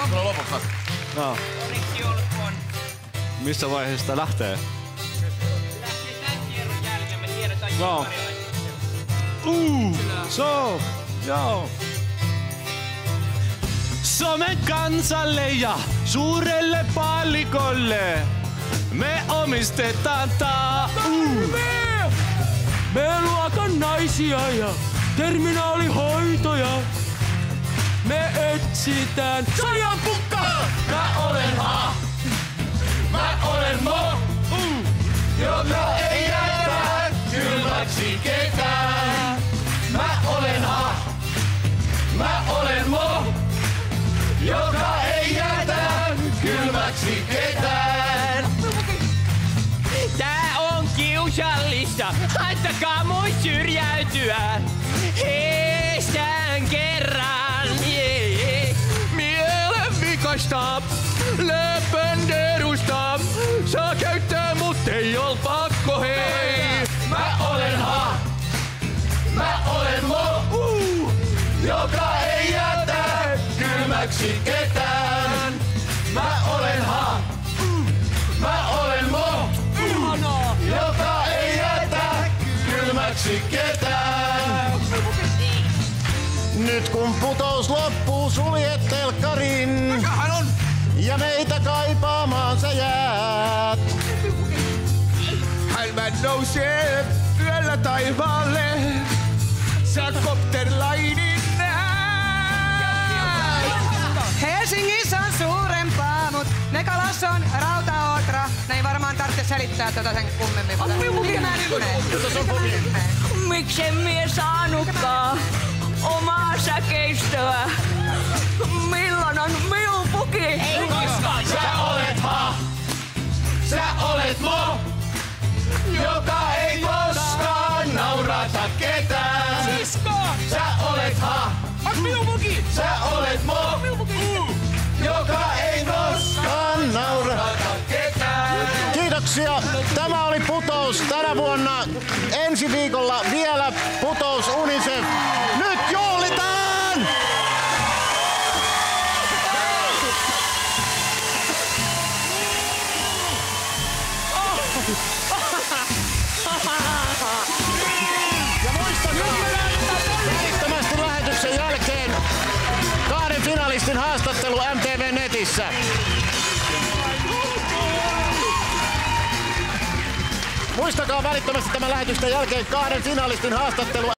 Aamulla lopuksi asti. No. Onneksi olkoon. Missä vaiheessa sitä lähtee? Lähtee tän kierron jälkeen, me tiedetään No. So, joo. Somen kansalle ja suurelle pallikolle me omistetaan tää. B-luokan naisia ja terminaalihoitoja. Me etsitään Sajan pukka! Mä olen mä olen joka ei jätä kylmäksi ketään. Mä olen joka ei jätä kylmäksi ketään. Tää on kiusallista, antakaa mun syrjäytyä. Heistään kerran, mielen vikaista, lependerusta. Saa käyttää, mut ei ol pakko, hei. Mä olen joka ei jätä kylmäksi ketään. Mä olen joka ei jätä kylmäksi ketään. Nyt kun putous loppuu, suljet telkkarin. Ja meitä kaipaamaan sä jäät. Hälmät nousee yöllä taivaalle. Sä kopterlainin näet. Helsingissä on suurempaa, mut Nekalas on rautaotra. Ne ei varmaan tarvitse selittää tota sen kummemmin. Miksen mie saanutkaan omaa säkeistöä? Milloin on minun puki? Ei koskaan! Sä olet joka ei koskaan naurata ketään. Sisko! Sä olet Minun puki! Sä olet joka ei koskaan naurata ketään. Kiitoksia. Tämä oli Putous tänä vuonna. Ensi viikolla vielä Putous Unicef. Nyt juhlitaan! Ja muistakaa, välittömästi lähetyksen jälkeen 2 finalistin haastattelu MTV Netissä. Muistakaa välittömästi tämän lähetyksen jälkeen 2 finalistin haastattelu